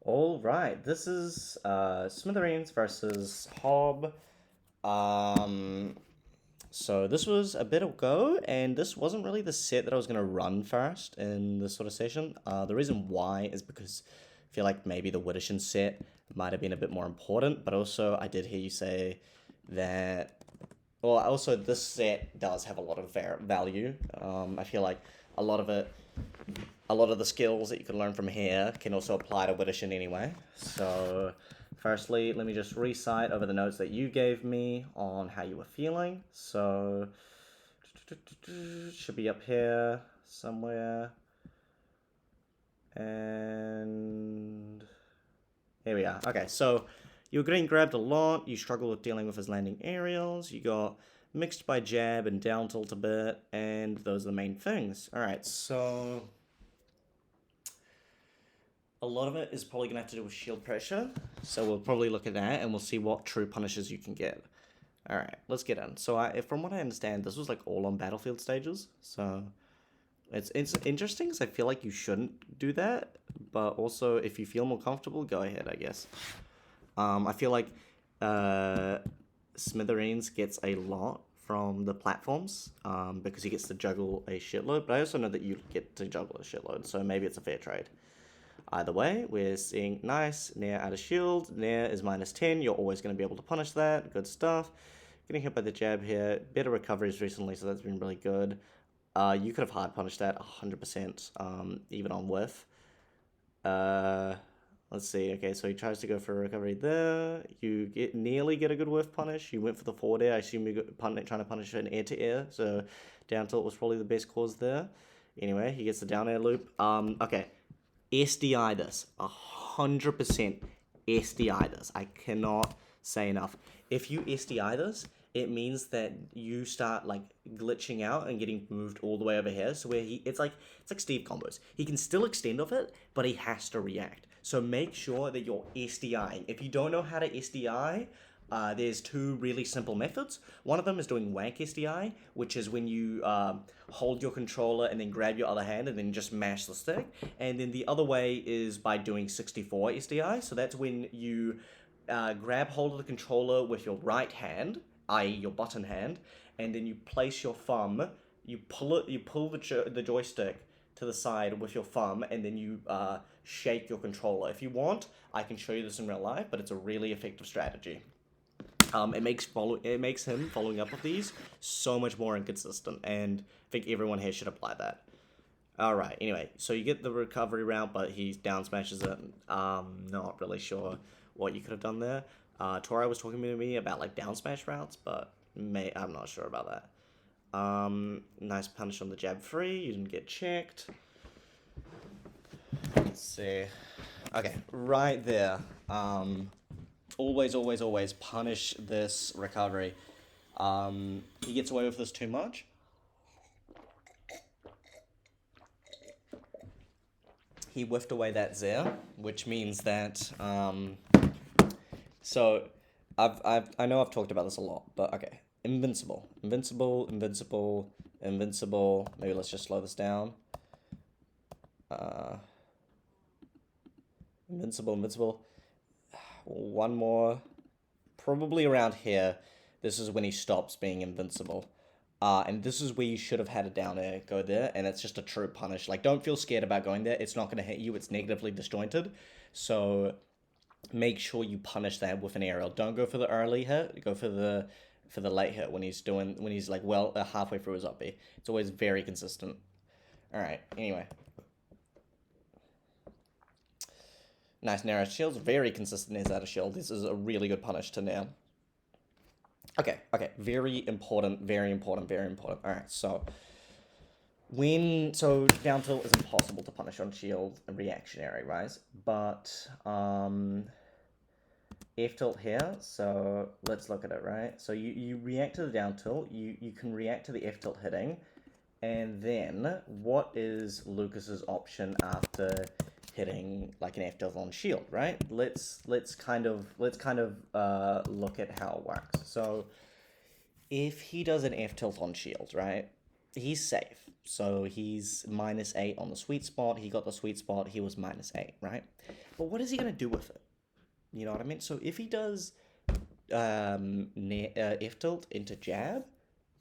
All right, this is Smithereens versus Hob. Um, so this was a bit ago, and this wasn't really the set that I was gonna run first in this sort of session. The reason why is because I feel like maybe the Widdershins set might have been a bit more important, but also I did hear you say that. Well, also this set does have a lot of value. I feel like a lot of it a lot of the skills that you can learn from here can also apply to Widdershin anyway. So, firstly, let me just recite over the notes that you gave me on how you were feeling. So, should be up here somewhere. And here we are. Okay, so you were getting grabbed a lot. You struggled with dealing with his landing aerials. You got mixed by jab and down tilt a bit. And those are the main things. All right, so a lot of it is probably going to have to do with shield pressure. So we'll probably look at that and we'll see what true punishes you can get. Alright, let's get in. So from what I understand, this was like all on battlefield stages. So it's interesting because I feel like you shouldn't do that. But also, if you feel more comfortable, go ahead, I guess. I feel like Smithereens gets a lot from the platforms because he gets to juggle a shitload. But I also know that you get to juggle a shitload, so maybe it's a fair trade. Either way, we're seeing nice, Nair out of shield. Nair is -10. You're always going to be able to punish that. Good stuff. Getting hit by the jab here. Better recoveries recently, so that's been really good. You could have hard punished that 100%, even on whiff. Let's see. Okay, so he tries to go for a recovery there. You nearly get a good whiff punish. You went for the forward air. I assume you're trying to punish an air-to-air, so down tilt was probably the best cause there. Anyway, he gets the down air loop. Okay. SDI this. 100% SDI this. I cannot say enough. If you SDI this, it means that you start like glitching out and getting moved all the way over here. So where it's like Steve combos. He can still extend off it, but he has to react. So make sure that you're SDIing. If you don't know how to SDI, there's two really simple methods. One of them is doing wank SDI, which is when you hold your controller and then grab your other hand and then just mash the stick. And then the other way is by doing 64 SDI. So that's when you grab hold of the controller with your right hand, i.e. your button hand, and then you place your thumb, you pull the joystick to the side with your thumb, and then you shake your controller. If you want, I can show you this in real life, but it's a really effective strategy. It makes him following up with these so much more inconsistent, and I think everyone here should apply that. Alright, anyway, so you get the recovery route, but he down smashes it. Not really sure what you could have done there. Tori was talking to me about like down smash routes, but I'm not sure about that. Nice punish on the jab free, you didn't get checked. Let's see. Okay, right there. Always punish this recovery. He gets away with this too much. He whiffed away that Zare, which means that, so, I know I've talked about this a lot, but okay. Invincible. Maybe let's just slow this down. Invincible. One more. Probably around here. This is when he stops being invincible. And this is where you should have had a down air go there, and it's just a true punish. Like, don't feel scared about going there. It's not going to hit you. It's negatively disjointed. So make sure you punish that with an aerial. Don't go for the early hit. Go for the late hit when he's like halfway through his up B. It's always very consistent. All right. Anyway. Nice Nair shields. Very consistent is out of shield. This is a really good punish to Nair. Okay. Very important. Alright, so down tilt is impossible to punish on shield and reactionary, right? But F tilt here, so let's look at it, right? So you react to the down tilt, you can react to the F tilt hitting, and then what is Lucas's option after hitting like an F tilt on shield, right? Let's kind of look at how it works. So if he does an F tilt on shield, right? he's safe. So he's -8 on the sweet spot. He got the sweet spot. He was -8, right? But what is he gonna do with it? You know what I mean? So if he does F tilt into jab,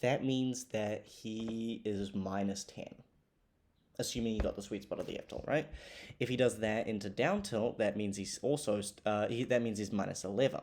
that means that he is -10, assuming he got the sweet spot of the F tilt, right? If he does that into down tilt, that means he's also that means he's -11.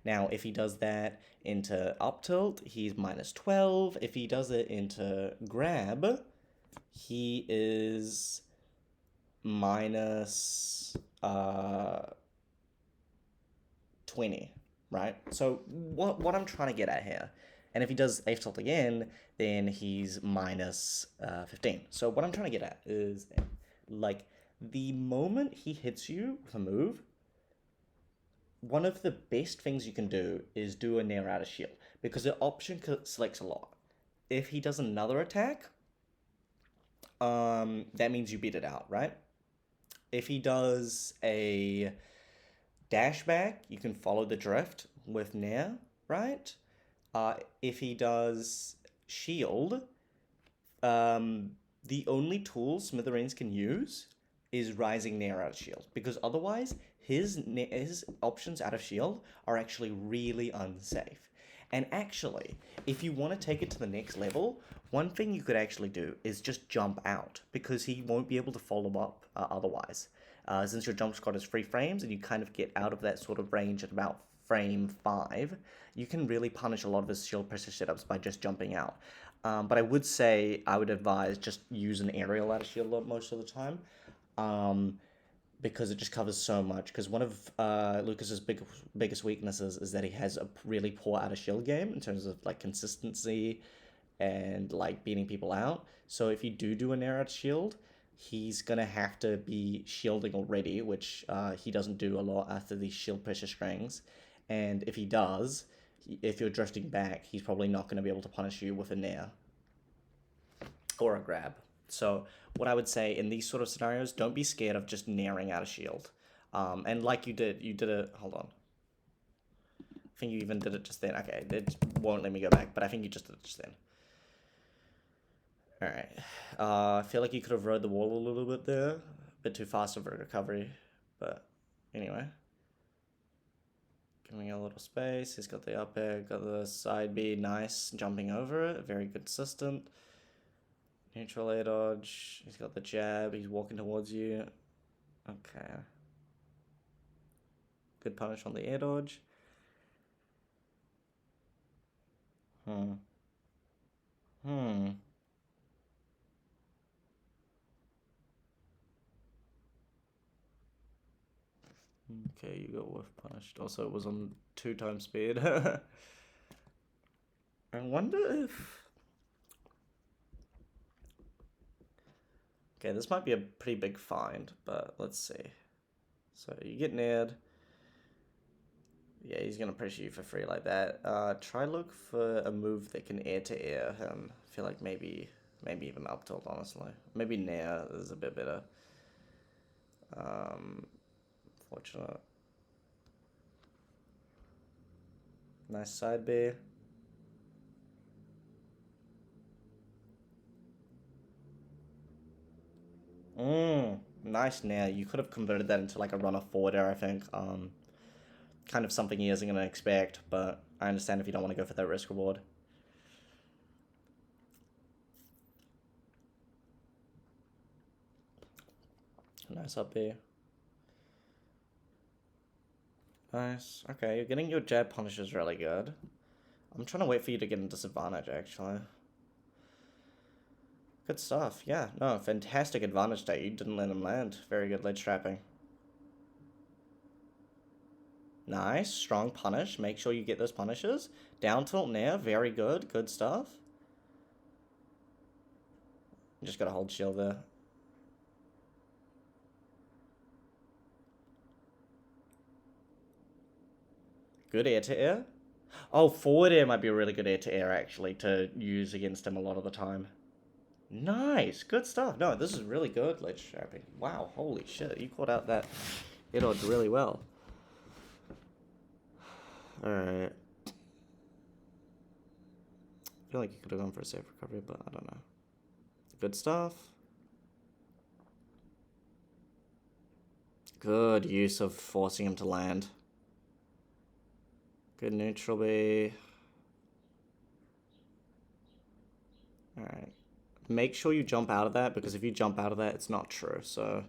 Now, if he does that into up tilt, he's -12. If he does it into grab, he is minus 20, right? So what I'm trying to get at here, and if he does F tilt again, then he's minus 15. So what I'm trying to get at is, like, the moment he hits you with a move, one of the best things you can do is do a Nair out of shield, because the option selects a lot. If he does another attack, that means you beat it out, right? If he does a dash back, you can follow the drift with Nair, right? If he does shield, the only tool Smithereens can use is Rising Nair out of shield, because otherwise his options out of shield are actually really unsafe. And actually, if you want to take it to the next level, one thing you could actually do is just jump out, because he won't be able to follow up otherwise. Since your jump squad is 3 frames and you kind of get out of that sort of range at about frame 5, you can really punish a lot of his shield pressure setups by just jumping out. But I would say I would advise just use an aerial out of shield most of the time, because it just covers so much. Because one of Lucas's biggest weaknesses is that he has a really poor out of shield game in terms of like consistency and like beating people out. So if you do an air out shield, he's gonna have to be shielding already, which he doesn't do a lot after these shield pressure strings. And if he does, if you're drifting back, he's probably not going to be able to punish you with a nair or a grab. So what I would say in these sort of scenarios, don't be scared of just nairing out a shield. And like you did it, hold on. I think you even did it just then. Okay, it won't let me go back, but I think you just did it just then. Alright, I feel like you could have rode the wall a little bit there. A bit too fast of a recovery, but anyway. Giving a little space, he's got the up air, got the side B, nice, jumping over it, very consistent. Neutral air dodge, he's got the jab, he's walking towards you. Okay. Good punish on the air dodge. Okay, you got whiff punished. Also, it was on 2 times speed. I wonder if... Okay, this might be a pretty big find, but let's see. So you get naired. Yeah, he's gonna pressure you for free like that. Try look for a move that can air to air him. I feel like maybe even up tilt, honestly. Maybe nair is a bit better. Fortunate. Nice side B. Nice nair. You could have converted that into like a runner forward air, I think. Kind of something he isn't going to expect, but I understand if you don't want to go for that risk reward. Nice up B. Nice. Okay, you're getting your jab punishes really good. I'm trying to wait for you to get in disadvantage, actually. Good stuff. Yeah, no, fantastic advantage that you didn't let him land. Very good ledge trapping. Nice, strong punish. Make sure you get those punishes. Down tilt nair, very good. Good stuff. Just gotta hold shield there. Good air to air. Oh, forward air might be a really good air to air, actually, to use against him a lot of the time. Nice, good stuff. No, this is really good ledge trapping. Wow, holy shit, you caught out that air dodge really well. Alright. I feel like you could have gone for a safe recovery, but I don't know. Good stuff. Good use of forcing him to land. Good neutral B. Alright. Make sure you jump out of that, because if you jump out of that, it's not true. So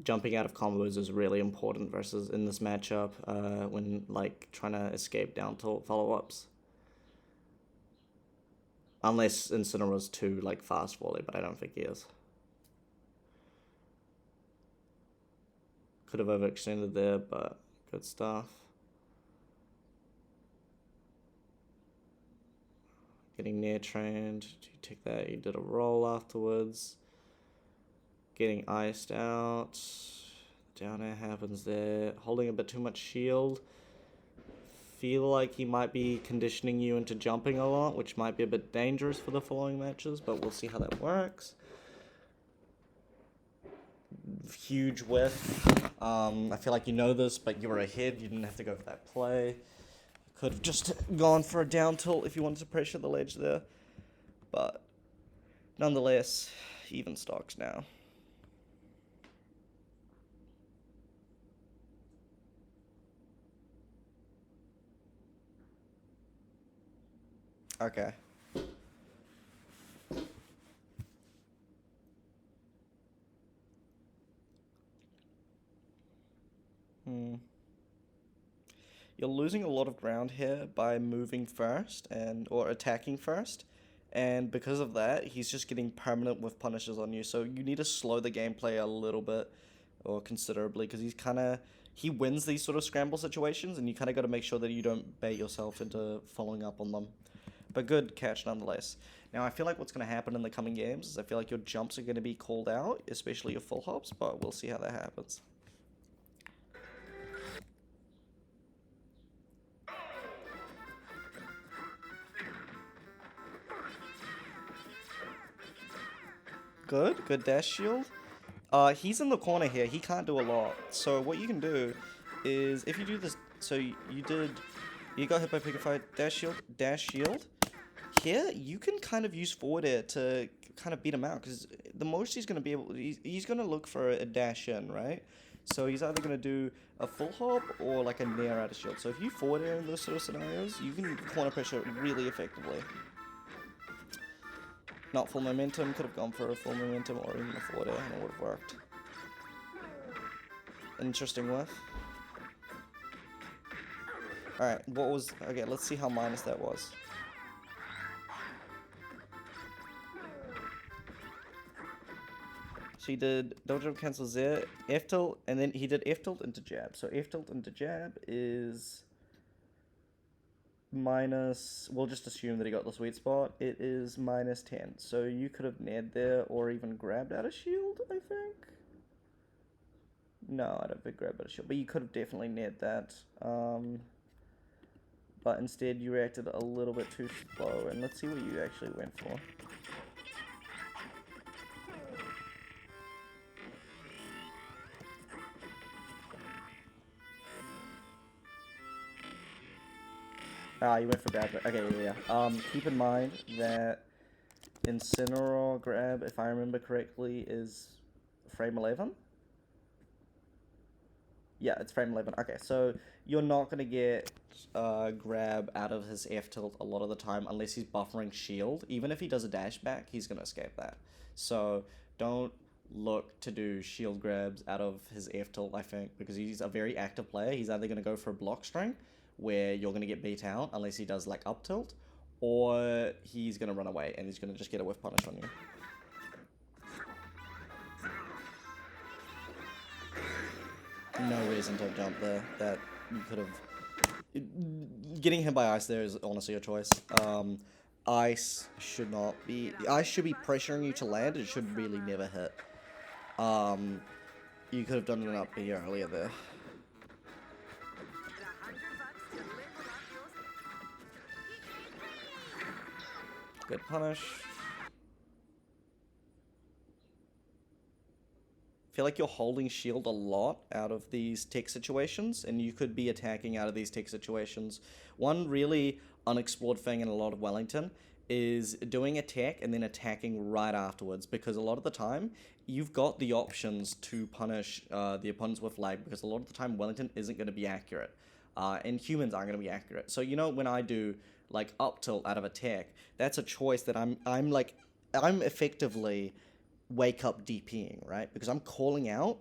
jumping out of combos is really important versus in this matchup when like trying to escape down tilt follow-ups. Unless Incineroar's too like fast volley, but I don't think he is. Could have overextended there, but good stuff. Getting near trained. You take that, you did a roll afterwards. Getting iced out. Down air happens there. Holding a bit too much shield. Feel like he might be conditioning you into jumping a lot, which might be a bit dangerous for the following matches, but we'll see how that works. Huge whiff. I feel like you know this, but you were ahead. You didn't have to go for that play. Could have just gone for a down tilt if you wanted to pressure the ledge there. But nonetheless, even stocks now. Okay. You're losing a lot of ground here by moving first or attacking first, and because of that, he's just getting permanent whiff punishes on you. So you need to slow the gameplay a little bit, or considerably, because he wins these sort of scramble situations, and you kind of got to make sure that you don't bait yourself into following up on them. But good catch nonetheless. Now I feel like what's going to happen in the coming games is I feel like your jumps are going to be called out, especially your full hops, but we'll see how that happens. Good dash shield. He's in the corner here. He can't do a lot. So what you can do is, if you do this, so you got hit by Pigify, dash shield. Here, you can kind of use forward air to kind of beat him out, because the most he's going to be able, he's going to look for a dash in, right? So he's either going to do a full hop or like a nair out of shield. So if you forward air in those sort of scenarios, you can corner pressure really effectively. Not full momentum, could have gone for a full momentum or even a forward air and it would have worked. Interesting whiff. Alright, okay, let's see how minus that was. So he did double jump cancels there, F tilt, and then he did F tilt into jab. So F tilt into jab is minus, we'll just assume that he got the sweet spot. It is minus 10. So you could have nared there or even grabbed out a shield, I think. No, I don't think grabbed out a shield, but you could have definitely nared that. But instead you reacted a little bit too slow, and let's see what you actually went for. You went for bad. Okay, yeah. Keep in mind that Incineroar grab, if I remember correctly, is frame 11. Yeah, it's frame 11. Okay, so you're not going to get grab out of his F tilt a lot of the time unless he's buffering shield. Even if he does a dash back, he's going to escape that. So don't look to do shield grabs out of his F tilt, I think, because he's a very active player. He's either going to go for a block string, where you're going to get beat out unless he does like up tilt, or he's going to run away and he's going to just get a whiff punish on you. No reason to jump there. That you could have... Getting hit by ice there is honestly a choice. Ice should not be... Ice should be pressuring you to land. It should really never hit. You could have done an up B earlier there. Good punish. Feel like you're holding shield a lot out of these tech situations, and you could be attacking out of these tech situations. One really unexplored thing in a lot of Wellington is doing attack and then attacking right afterwards, because a lot of the time you've got the options to punish the opponents with lag, because a lot of the time Wellington isn't going to be accurate, and humans aren't going to be accurate. So when I do like up tilt out of attack, that's a choice that I'm effectively wake up DPing, right? Because I'm calling out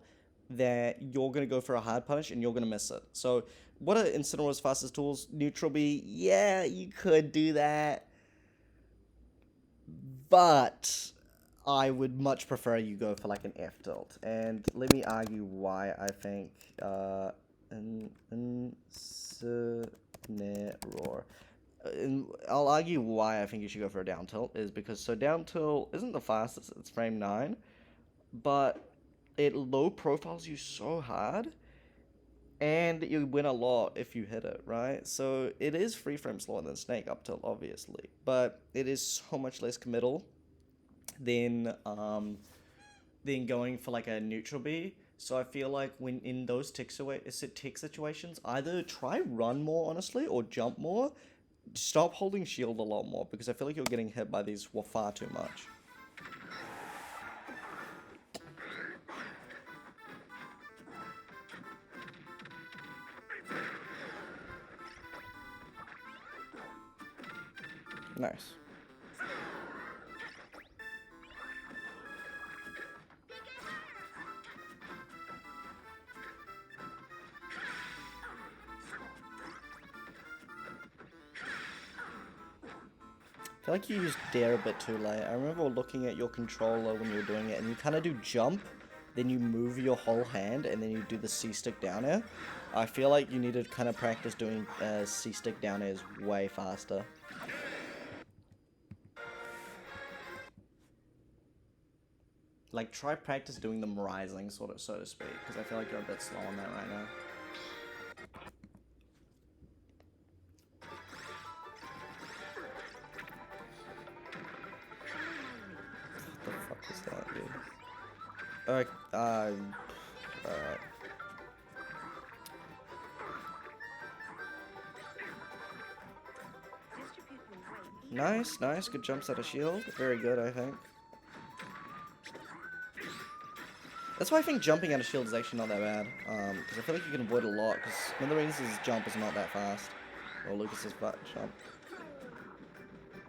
that you're going to go for a hard punish and you're going to miss it. So what are Incineroar's fastest tools? Neutral B, yeah, you could do that, but I would much prefer you go for like an F tilt. And let me argue why I think Incineroar. And I'll argue why I think you should go for a down tilt is because down tilt isn't the fastest, it's frame 9, but it low profiles you so hard, and you win a lot if you hit it, right? So it is 3 frames slower than Snake up tilt, obviously, but it is so much less committal than going for like a neutral B. So I feel like when in those tick situations, either try run more, honestly, or jump more. Stop holding shield a lot more, because I feel like you're getting hit by these far too much. Nice. I feel like you used dare a bit too late. I remember looking at your controller when you were doing it, and you kind of do jump, then you move your whole hand, and then you do the C-stick down air. I feel like you need to kind of practice doing C-stick down airs way faster. Like, try practice doing them rising, sort of, so to speak, because I feel like you're a bit slow on that right now. What the fuck is that, dude? Alright. Nice. Good jumps out of shield. Very good, I think. That's why I think jumping out of shield is actually not that bad. Because I feel like you can avoid a lot, because Smithereens' jump is not that fast. Or Lucas's jump.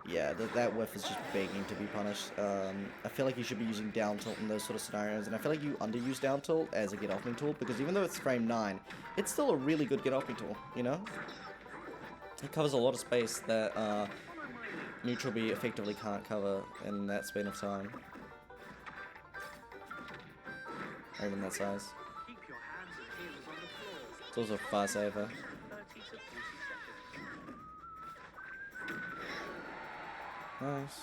Yeah, that whiff is just begging to be punished. I feel like you should be using down tilt in those sort of scenarios, and I feel like you underuse down tilt as a get off me tool, because even though it's frame 9, it's still a really good get off me tool, you know? It covers a lot of space that neutral B effectively can't cover in that span of time. Or even that size. It's also a far saver. Nice.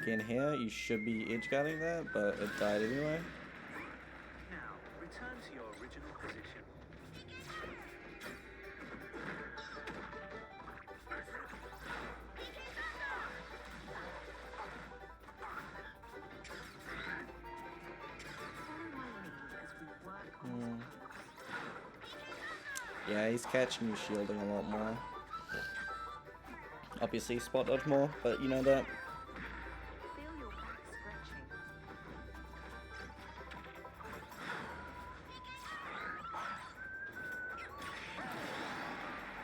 Again here, you should be edge guarding that, but it died anyway. Now, return to your original position. Yeah, he's catching you shielding a lot more. Obviously spot dodge more, but you know that. Feel your back stretching.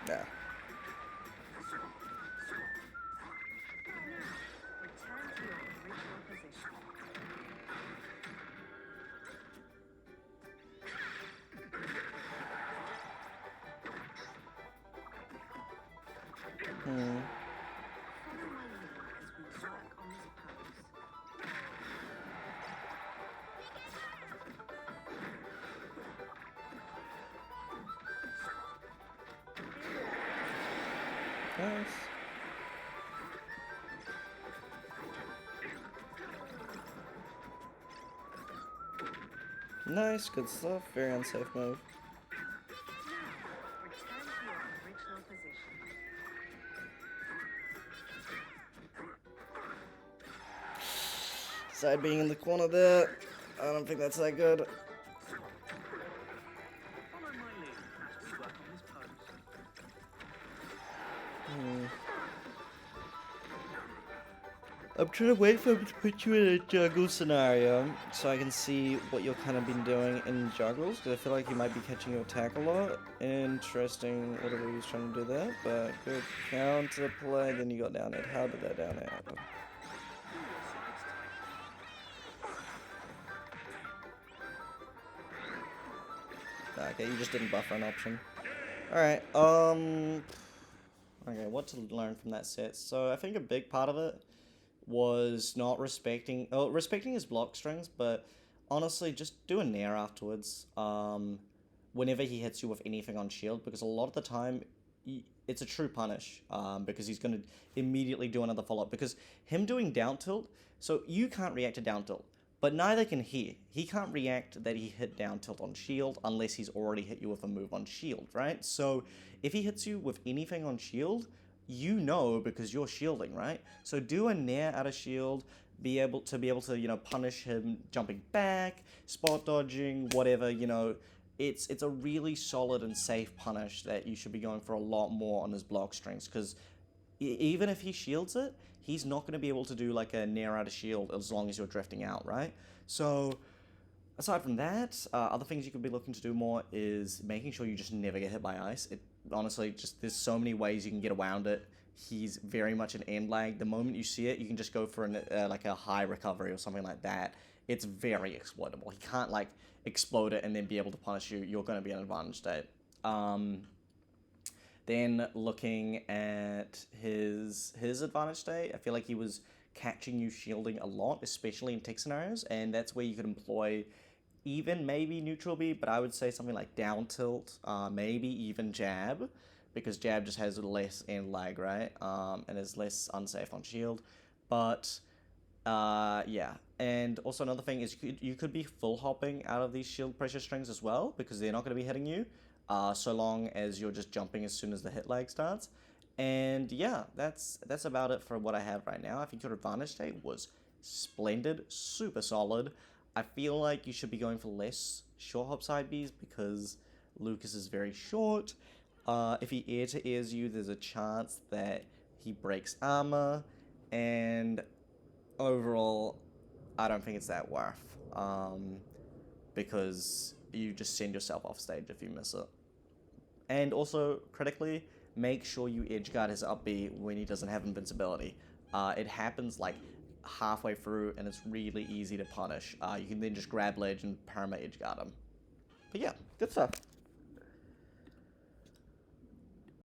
Yeah. Return to your original position. Hmm. Follow my lead as we work on this pose. Nice. Nice, good stuff. Very unsafe move. Return to your original position. Side being in the corner there. I don't think that's that good. Follow my lead as we work on this pose. I'm trying to wait for him to put you in a juggle scenario so I can see what you've kind of been doing in juggles, because I feel like you might be catching your attack a lot. Interesting whatever he was trying to do there, but good counter play. Then you got down it. How did that down it happen? Okay, you just didn't buffer an option. Alright, okay, what to learn from that set? So I think a big part of it was not respecting, respecting his block strings, but honestly, just do a nair afterwards, whenever he hits you with anything on shield, because a lot of the time, it's a true punish, because he's going to immediately do another follow-up, because him doing down tilt, so you can't react to down tilt, but neither can he. He can't react that he hit down tilt on shield unless he's already hit you with a move on shield, right? So if he hits you with anything on shield, you know because you're shielding, right? So do a nair out of shield, be able to, you know, punish him jumping back, spot dodging, whatever, you know. It's a really solid and safe punish that you should be going for a lot more on his block strings, because even if he shields it, he's not going to be able to do like a nair out of shield as long as you're drifting out, right? So aside from that, other things you could be looking to do more is making sure you just never get hit by ice. It honestly, just there's so many ways you can get around it. He's very much an end lag. The moment you see it, you can just go for an, like a high recovery or something like that. It's very exploitable. He can't like explode it and then be able to punish you. You're going to be in an advantage state. Then looking at his advantage state, I feel like he was catching you shielding a lot, especially in tech scenarios, and that's where you could employ even maybe neutral B, but I would say something like down tilt, maybe even jab, because jab just has less end lag, right? And is less unsafe on shield. But yeah, and also another thing is you could be full hopping out of these shield pressure strings as well, because they're not going to be hitting you, so long as you're just jumping as soon as the hit lag starts. And yeah, that's about it for what I have right now. I think your advantage state was splendid, super solid. I feel like you should be going for less short hop side Bs because Lucas is very short. If he air to airs you, there's a chance that he breaks armor, and overall, I don't think it's that worth, because you just send yourself off stage if you miss it. And also, critically, make sure you edgeguard his up B when he doesn't have invincibility. It happens like halfway through, and it's really easy to punish. You can then just grab ledge and perma edgeguard him. But yeah, good stuff.